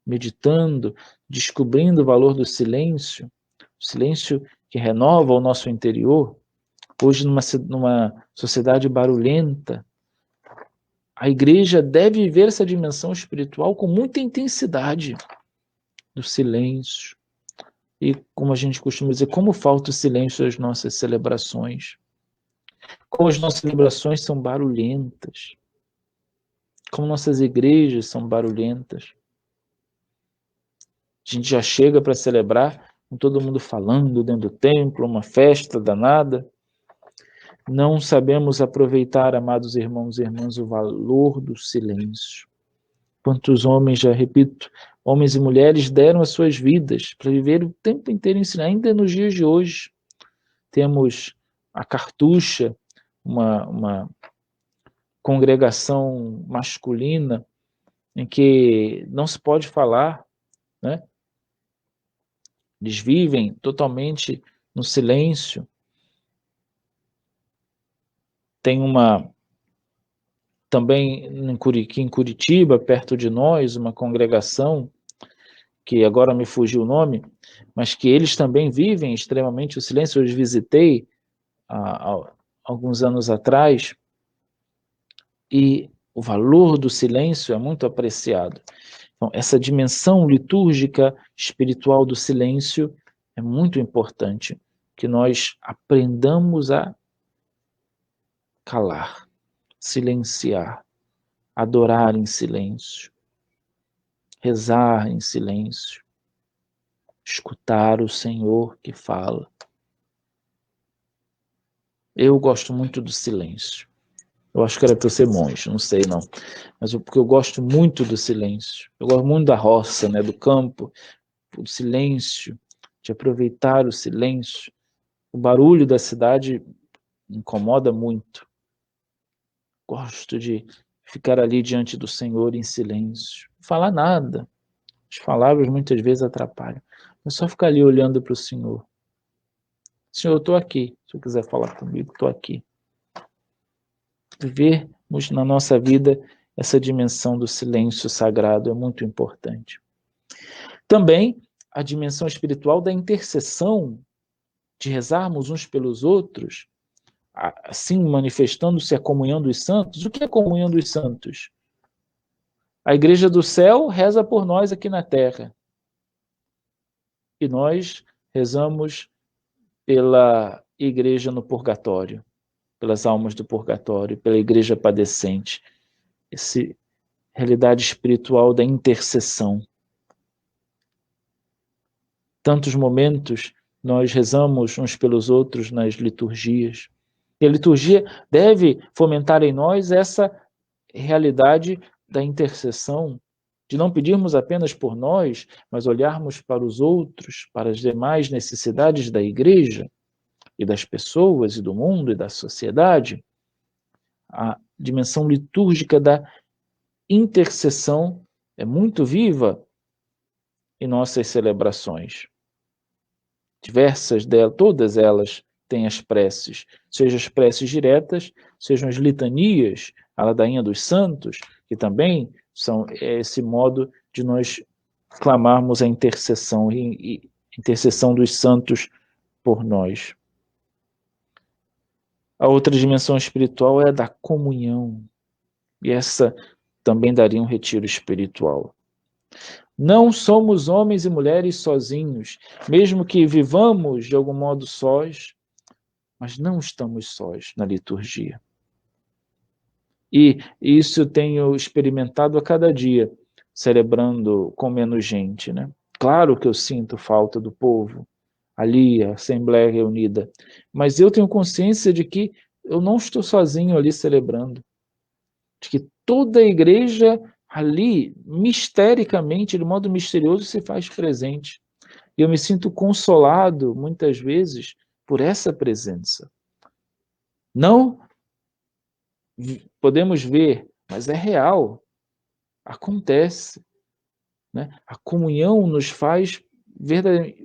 [SPEAKER 1] meditando, descobrindo o valor do silêncio, o silêncio que renova o nosso interior. Hoje, numa sociedade barulhenta, a igreja deve viver essa dimensão espiritual com muita intensidade do silêncio. E, como a gente costuma dizer, como falta o silêncio às nossas celebrações. Como as nossas celebrações são barulhentas. Como nossas igrejas são barulhentas. A gente já chega para celebrar com todo mundo falando dentro do templo, uma festa danada. Não sabemos aproveitar, amados irmãos e irmãs, o valor do silêncio. Quantos homens, já repito, homens e mulheres deram as suas vidas para viver o tempo inteiro em silêncio. Ainda nos dias de hoje, temos a Cartucha, uma congregação masculina em que não se pode falar, né? Eles vivem totalmente no silêncio. Tem também em Curitiba, perto de nós, uma congregação, que agora me fugiu o nome, mas que eles também vivem extremamente o silêncio. Eu os visitei há alguns anos atrás, e o valor do silêncio é muito apreciado. Então, essa dimensão litúrgica espiritual do silêncio é muito importante, que nós aprendamos a calar, silenciar, adorar em silêncio, rezar em silêncio, escutar o Senhor que fala. Eu gosto muito do silêncio. Eu acho que era para eu ser monge, não sei não. Mas porque eu gosto muito do silêncio. Eu gosto muito da roça, né, do campo, do silêncio, de aproveitar o silêncio. O barulho da cidade me incomoda muito. Gosto de ficar ali diante do Senhor em silêncio. Não falar nada. As palavras muitas vezes atrapalham. Mas só ficar ali olhando para o Senhor. Senhor, eu estou aqui. Se eu quiser falar comigo, estou aqui. Vivermos na nossa vida essa dimensão do silêncio sagrado é muito importante. Também a dimensão espiritual da intercessão, de rezarmos uns pelos outros, assim manifestando-se a comunhão dos santos. O que é a comunhão dos santos? A igreja do céu reza por nós aqui na terra. E nós rezamos pela igreja no purgatório, pelas almas do purgatório, pela igreja padecente. Essa realidade espiritual da intercessão. Tantos momentos nós rezamos uns pelos outros nas liturgias. E a liturgia deve fomentar em nós essa realidade da intercessão, de não pedirmos apenas por nós, mas olharmos para os outros, para as demais necessidades da igreja e das pessoas e do mundo e da sociedade. A dimensão litúrgica da intercessão é muito viva em nossas celebrações. Diversas delas, todas elas têm as preces, sejam as preces diretas, sejam as litanias, a ladainha dos santos, que também são esse modo de nós clamarmos a intercessão e intercessão dos santos por nós. A outra dimensão espiritual é a da comunhão, e essa também daria um retiro espiritual. Não somos homens e mulheres sozinhos, mesmo que vivamos de algum modo sós, mas não estamos sós na liturgia. E isso eu tenho experimentado a cada dia, celebrando com menos gente, né? Claro que eu sinto falta do povo, ali, a Assembleia reunida, mas eu tenho consciência de que eu não estou sozinho ali celebrando, de que toda a igreja ali, mistericamente, de modo misterioso, se faz presente. E eu me sinto consolado, muitas vezes, por essa presença. Não podemos ver, mas é real. Acontece. Né? A comunhão nos faz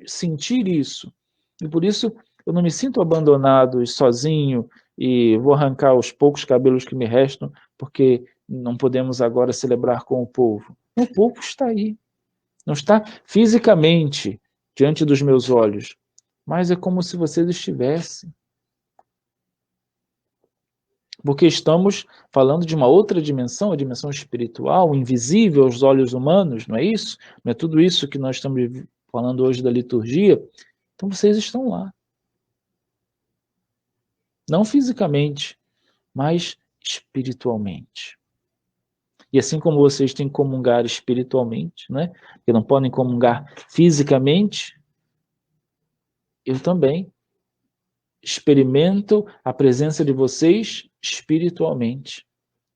[SPEAKER 1] sentir isso. E por isso Eu não me sinto abandonado e sozinho e vou arrancar os poucos cabelos que me restam porque não podemos agora celebrar com o povo. O povo está aí, não está fisicamente diante dos meus olhos, mas é como se vocês estivessem. Porque estamos falando de uma outra dimensão, a dimensão espiritual, invisível aos olhos humanos, não é isso? Não é tudo isso que nós estamos falando hoje da liturgia? Então vocês estão lá. Não fisicamente, mas espiritualmente. E assim como vocês têm que comungar espiritualmente, né? Porque não podem comungar fisicamente, eu também experimento a presença de vocês espiritualmente,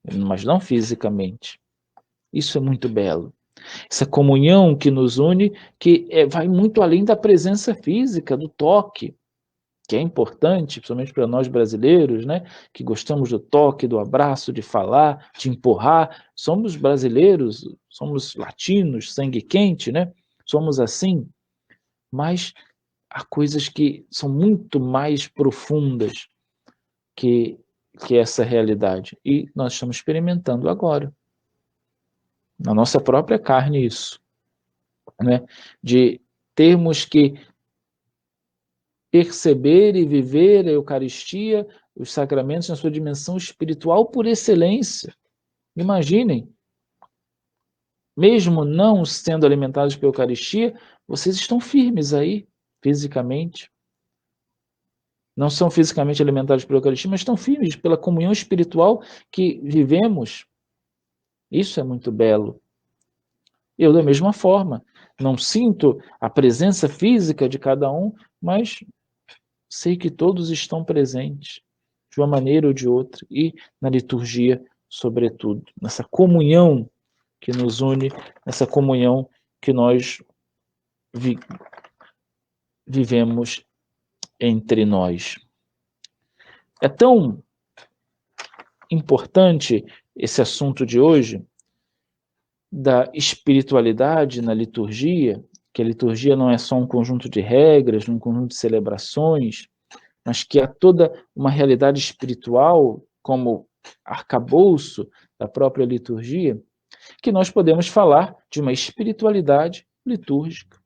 [SPEAKER 1] mas não fisicamente. Isso é muito belo. Essa comunhão que nos une, que vai muito além da presença física, do toque, que é importante, principalmente para nós brasileiros, né, que gostamos do toque, do abraço, de falar, de empurrar. Somos brasileiros, somos latinos, sangue quente, né? Somos assim, mas há coisas que são muito mais profundas que, que essa realidade. E nós estamos experimentando agora, na nossa própria carne, isso, né? De termos que perceber e viver a Eucaristia, os sacramentos na sua dimensão espiritual por excelência. Imaginem, mesmo não sendo alimentados pela Eucaristia, vocês estão firmes aí, fisicamente. Não são fisicamente alimentados pela Eucaristia, mas estão firmes pela comunhão espiritual que vivemos. Isso é muito belo. Eu, da mesma forma, não sinto a presença física de cada um, mas sei que todos estão presentes, de uma maneira ou de outra, e na liturgia, sobretudo, nessa comunhão que nos une, nessa comunhão que nós vivemos entre nós. É tão importante esse assunto de hoje, da espiritualidade na liturgia, que a liturgia não é só um conjunto de regras, um conjunto de celebrações, mas que há toda uma realidade espiritual como arcabouço da própria liturgia, que nós podemos falar de uma espiritualidade litúrgica.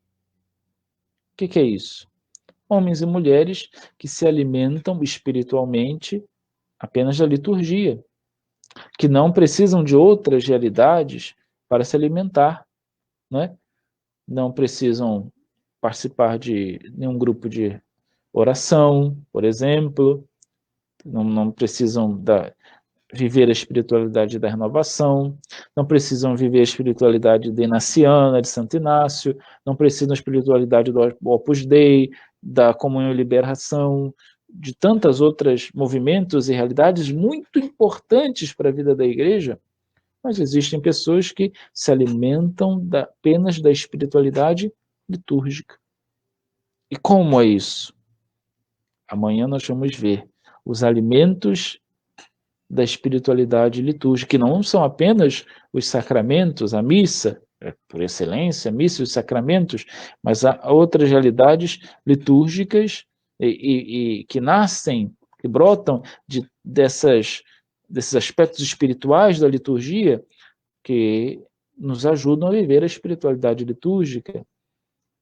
[SPEAKER 1] O que é isso? Homens e mulheres que se alimentam espiritualmente apenas da liturgia, que não precisam de outras realidades para se alimentar, né? Não precisam participar de nenhum grupo de oração, por exemplo, não precisam viver a espiritualidade da renovação, não precisam viver a espiritualidade de Inaciana, de Santo Inácio, não precisam da espiritualidade do Opus Dei, da comunhão e liberação, de tantas outras movimentos e realidades muito importantes para a vida da igreja, mas existem pessoas que se alimentam apenas da espiritualidade litúrgica. E como é isso? Amanhã nós vamos ver os alimentos da espiritualidade litúrgica, que não são apenas os sacramentos, a missa, por excelência, a missa e os sacramentos, mas há outras realidades litúrgicas e que nascem, que brotam desses aspectos espirituais da liturgia que nos ajudam a viver a espiritualidade litúrgica.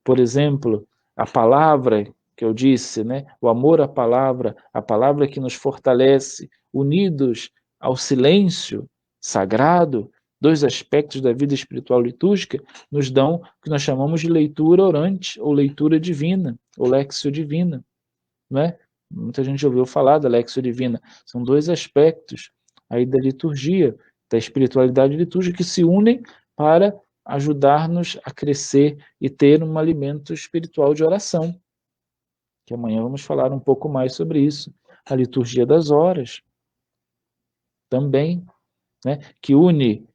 [SPEAKER 1] Por exemplo, a palavra que eu disse, né? O amor à palavra, a palavra que nos fortalece, unidos ao silêncio sagrado, dois aspectos da vida espiritual litúrgica, nos dão o que nós chamamos de leitura orante, ou leitura divina, ou lexio divina, não é? Muita gente ouviu falar da lexio divina. São dois aspectos aí da liturgia, da espiritualidade litúrgica, que se unem para ajudar-nos a crescer e ter um alimento espiritual de oração, que amanhã vamos falar um pouco mais sobre isso. A liturgia das horas, também, né, que une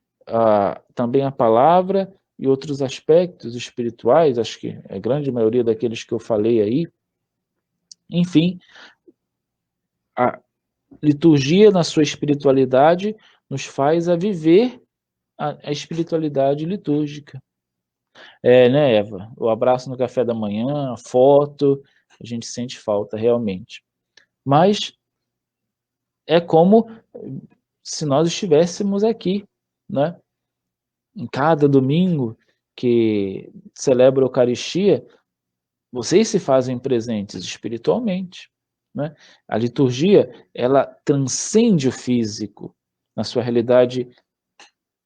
[SPEAKER 1] também a palavra e outros aspectos espirituais, acho que a grande maioria daqueles que eu falei aí. Enfim, a liturgia na sua espiritualidade nos faz a viver a espiritualidade litúrgica. Né, Eva? O abraço no café da manhã, a foto, a gente sente falta realmente. Mas é como se nós estivéssemos aqui, né? Em cada domingo que celebra a Eucaristia, vocês se fazem presentes espiritualmente, né? A liturgia, ela transcende o físico na sua realidade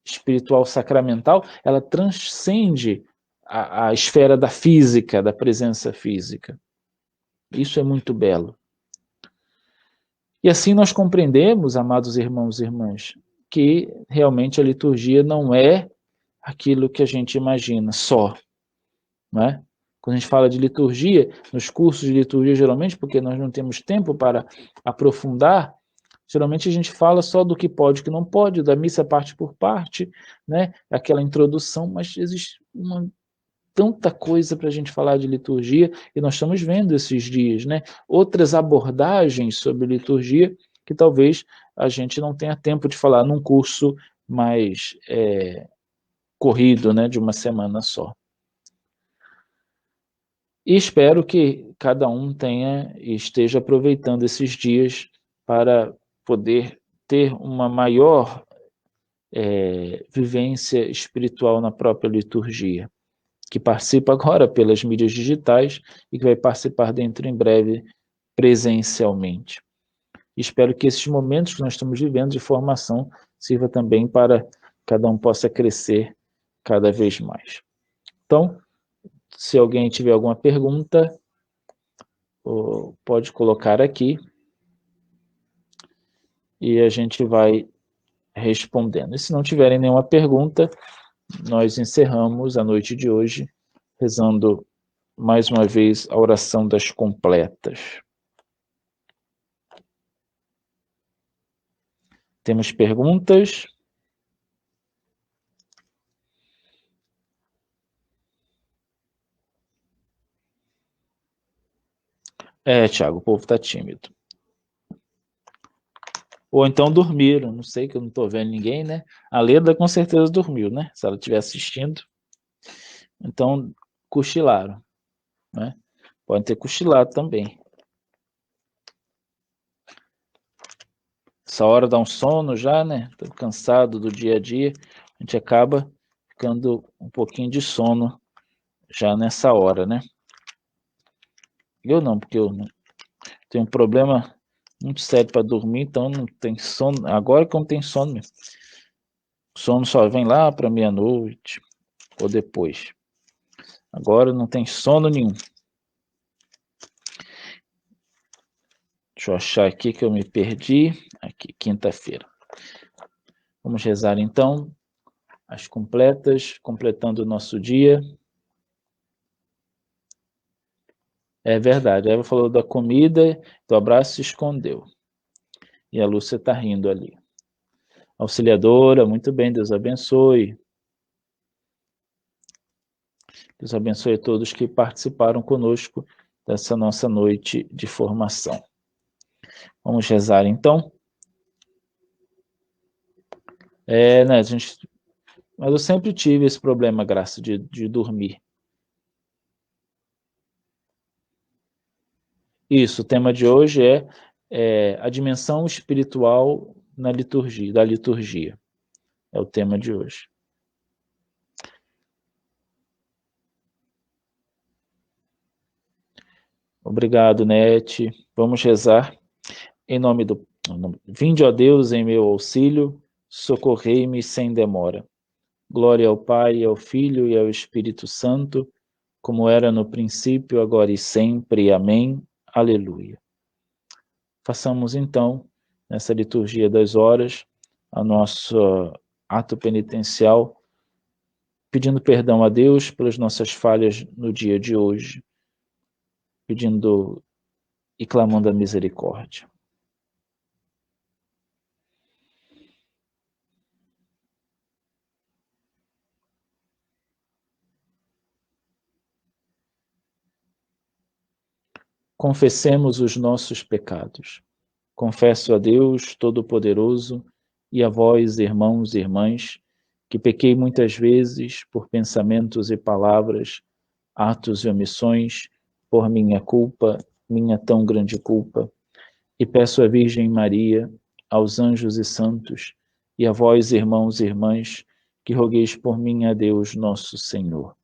[SPEAKER 1] espiritual sacramental, ela transcende a esfera da física, da presença física. Isso é muito belo. E assim nós compreendemos, amados irmãos e irmãs, que realmente a liturgia não é aquilo que a gente imagina só, não é? Quando a gente fala de liturgia, nos cursos de liturgia, geralmente, porque nós não temos tempo para aprofundar, geralmente a gente fala só do que pode e que não pode, da missa parte por parte, né? Aquela introdução, mas existe tanta coisa para a gente falar de liturgia, e nós estamos vendo esses dias, né? Outras abordagens sobre liturgia que talvez a gente não tenha tempo de falar num curso mais corrido, né? De uma semana só. E espero que cada um tenha e esteja aproveitando esses dias para poder ter uma maior vivência espiritual na própria liturgia, que participa agora pelas mídias digitais e que vai participar dentro em breve presencialmente. Espero que esses momentos que nós estamos vivendo de formação sirva também para cada um possa crescer cada vez mais. Então, se alguém tiver alguma pergunta, pode colocar aqui e a gente vai respondendo. E se não tiverem nenhuma pergunta, nós encerramos a noite de hoje rezando mais uma vez a oração das completas. Temos perguntas? Tiago, o povo está tímido. Ou então dormiram, não sei, que eu não estou vendo ninguém, né? A Leda com certeza dormiu, né? Se ela estiver assistindo. Então, cochilaram, né? Podem ter cochilado também. Essa hora dá um sono já, né? Tô cansado do dia a dia. A gente acaba ficando um pouquinho de sono já nessa hora, né? Eu não, porque eu tenho um problema muito sério para dormir, então não tem sono. Agora que eu não tenho sono mesmo. O sono só vem lá para meia-noite ou depois. Agora não tem sono nenhum. Deixa eu achar aqui que eu me perdi. Aqui, quinta-feira. Vamos rezar então as completas, completando o nosso dia. É verdade, a Eva falou da comida, do abraço se escondeu. E a Lúcia está rindo ali. Auxiliadora, muito bem, Deus abençoe. Deus abençoe a todos que participaram conosco dessa nossa noite de formação. Vamos rezar então? Né, mas eu sempre tive esse problema, Graça, de dormir. Isso, o tema de hoje é a dimensão espiritual na liturgia, da liturgia. É o tema de hoje. Obrigado, Nete. Vamos rezar em nome do... Vinde, ó Deus, em meu auxílio, socorrei-me sem demora. Glória ao Pai, ao Filho e ao Espírito Santo, como era no princípio, agora e sempre. Amém. Aleluia. Façamos então, nessa liturgia das horas, a nosso ato penitencial, pedindo perdão a Deus pelas nossas falhas no dia de hoje, pedindo e clamando a misericórdia. Confessemos os nossos pecados. Confesso a Deus Todo-Poderoso e a vós, irmãos e irmãs, que pequei muitas vezes por pensamentos e palavras, atos e omissões, por minha culpa, minha tão grande culpa, e peço à Virgem Maria, aos anjos e santos, e a vós, irmãos e irmãs, que rogueis por mim a Deus nosso Senhor.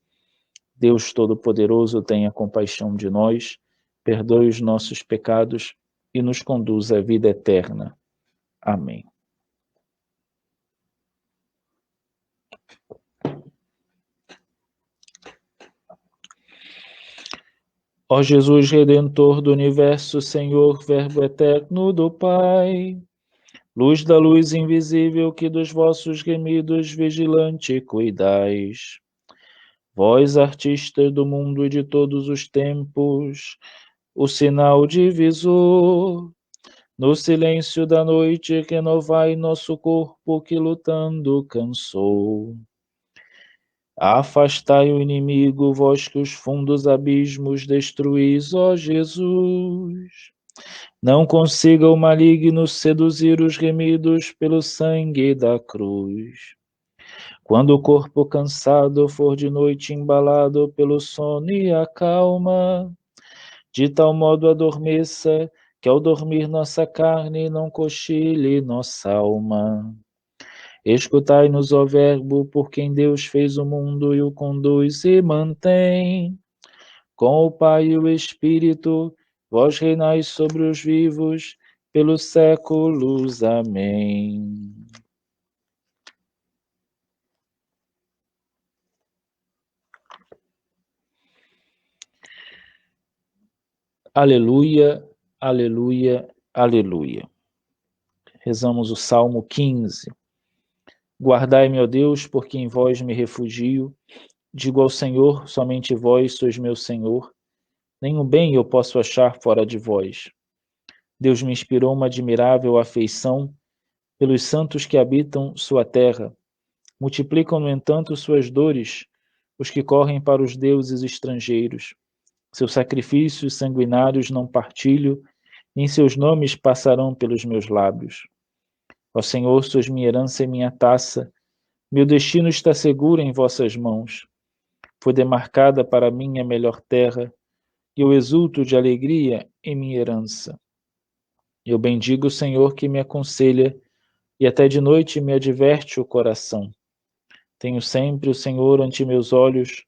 [SPEAKER 1] Deus Todo-Poderoso, tenha compaixão de nós, perdoe os nossos pecados e nos conduza à vida eterna. Amém. Ó Jesus Redentor do Universo, Senhor, Verbo eterno do Pai, luz da luz invisível que dos vossos gemidos vigilante cuidais. Vós, artista do mundo e de todos os tempos, o sinal divisor, no silêncio da noite renovai nosso corpo que lutando cansou. Afastai o inimigo, vós que os fundos abismos destruís, ó Jesus. Não consiga o maligno seduzir os remidos pelo sangue da cruz. Quando o corpo cansado for de noite embalado pelo sono e a calma, de tal modo adormeça, que ao dormir nossa carne não cochile nossa alma. Escutai-nos, ó Verbo, por quem Deus fez o mundo e o conduz e mantém. Com o Pai e o Espírito, vós reinais sobre os vivos, pelos séculos. Amém. Aleluia, aleluia, aleluia. Rezamos o Salmo 15. Guardai-me, ó Deus, porque em vós me refugio. Digo ao Senhor, somente vós sois meu Senhor. Nenhum bem eu posso achar fora de vós. Deus me inspirou uma admirável afeição pelos santos que habitam sua terra. Multiplicam, no entanto, suas dores os que correm para os deuses estrangeiros. Seus sacrifícios sanguinários não partilho, nem seus nomes passarão pelos meus lábios. Ó Senhor, sois minha herança e minha taça. Meu destino está seguro em vossas mãos. Foi demarcada para mim a melhor terra, e eu exulto de alegria em minha herança. Eu bendigo o Senhor que me aconselha, e até de noite me adverte o coração. Tenho sempre o Senhor ante meus olhos,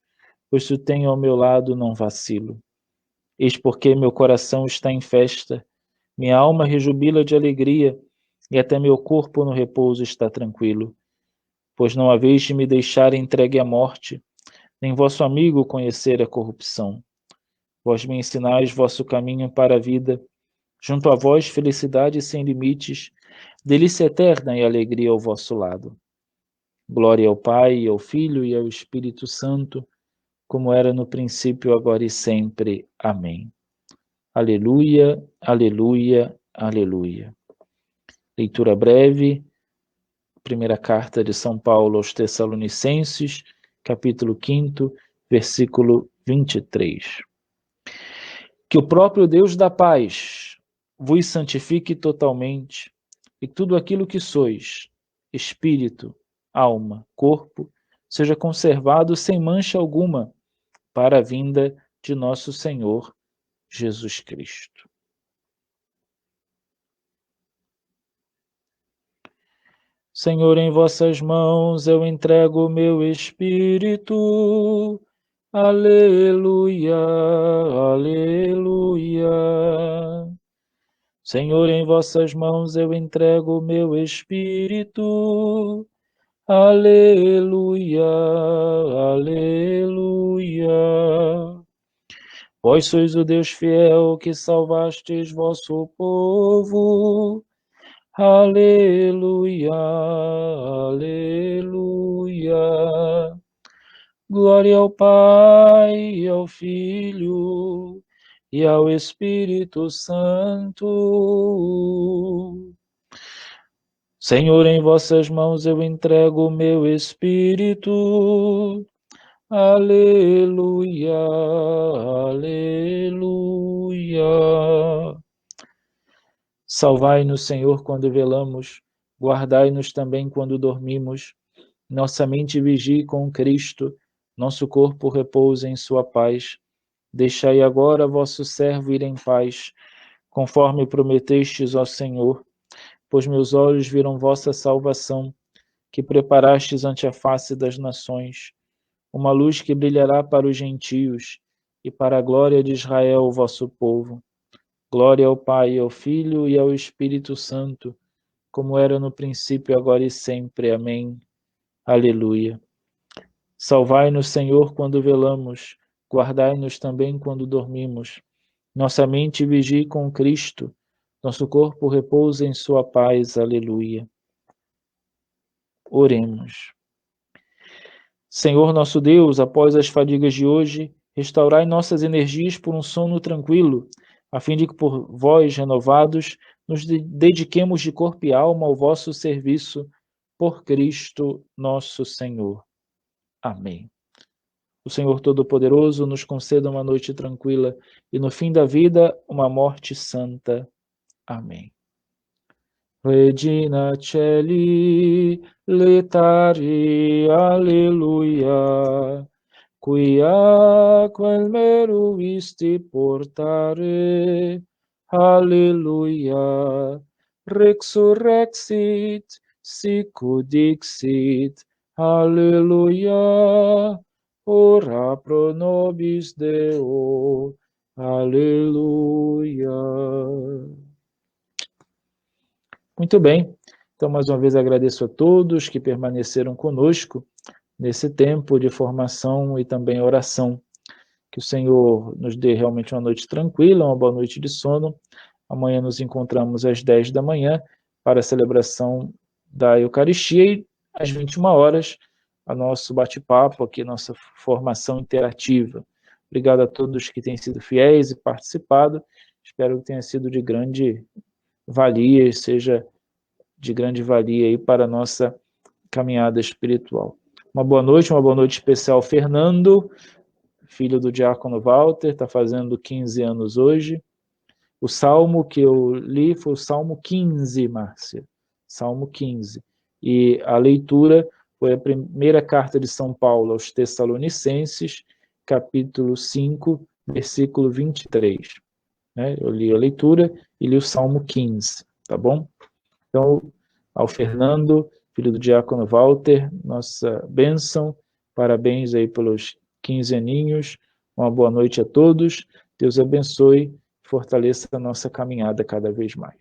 [SPEAKER 1] pois se o tenho ao meu lado não vacilo. Eis porque meu coração está em festa, minha alma rejubila de alegria, e até meu corpo no repouso está tranquilo. Pois não haveis de me deixar entregue à morte, nem vosso amigo conhecer a corrupção. Vós me ensinais vosso caminho para a vida, junto a vós felicidade sem limites, delícia eterna e alegria ao vosso lado. Glória ao Pai, ao Filho e ao Espírito Santo, como era no princípio, agora e sempre. Amém. Aleluia, aleluia, aleluia. Leitura breve, primeira carta de São Paulo aos Tessalonicenses, capítulo 5, versículo 23. Que o próprio Deus da paz vos santifique totalmente, e tudo aquilo que sois, espírito, alma, corpo, seja conservado sem mancha alguma, para a vinda de nosso Senhor Jesus Cristo. Senhor, em vossas mãos eu entrego o meu espírito. Aleluia, aleluia. Senhor, em vossas mãos eu entrego o meu espírito. Aleluia, aleluia. Vós sois o Deus fiel que salvastes vosso povo. Aleluia, aleluia. Glória ao Pai, ao Filho e ao Espírito Santo. Senhor, em vossas mãos eu entrego o meu espírito. Aleluia, aleluia. Salvai-nos, Senhor, quando velamos, guardai-nos também quando dormimos. Nossa mente vigie com Cristo, nosso corpo repousa em sua paz. Deixai agora vosso servo ir em paz, conforme prometestes, ó Senhor, pois meus olhos viram vossa salvação, que preparastes ante a face das nações, uma luz que brilhará para os gentios e para a glória de Israel, vosso povo. Glória ao Pai, ao Filho e ao Espírito Santo, como era no princípio, agora e sempre. Amém. Aleluia. Salvai-nos, Senhor, quando velamos, guardai-nos também quando dormimos. Nossa mente vigie com Cristo, nosso corpo repousa em sua paz. Aleluia. Oremos. Senhor nosso Deus, após as fadigas de hoje, restaurai nossas energias por um sono tranquilo, a fim de que por vós renovados nos dediquemos de corpo e alma ao vosso serviço, por Cristo nosso Senhor. Amém. O Senhor Todo-Poderoso nos conceda uma noite tranquila e no fim da vida uma morte santa. Amém. Regina Celi, letari, alleluia, quia quel meruisti portare, alleluia, resurrexit, sicut dixit, alleluia, ora pro nobis Deo, alleluia. Muito bem, então mais uma vez agradeço a todos que permaneceram conosco nesse tempo de formação e também oração. Que o Senhor nos dê realmente uma noite tranquila, uma boa noite de sono. Amanhã nos encontramos às 10 da manhã para a celebração da Eucaristia e às 21 horas a nosso bate-papo aqui, nossa formação interativa. Obrigado a todos que têm sido fiéis e participado. Espero que tenha sido de grande valia, seja de grande valia aí para a nossa caminhada espiritual. Uma boa noite especial, Fernando, filho do diácono Walter, está fazendo 15 anos hoje. O salmo que eu li foi o Salmo 15, Márcia, Salmo 15. E a leitura foi a primeira carta de São Paulo aos Tessalonicenses, capítulo 5, versículo 23. Eu li a leitura e li o Salmo 15, tá bom? Então, ao Fernando, filho do diácono Walter, nossa bênção, parabéns aí pelos 15 aninhos, uma boa noite a todos, Deus abençoe, fortaleça a nossa caminhada cada vez mais.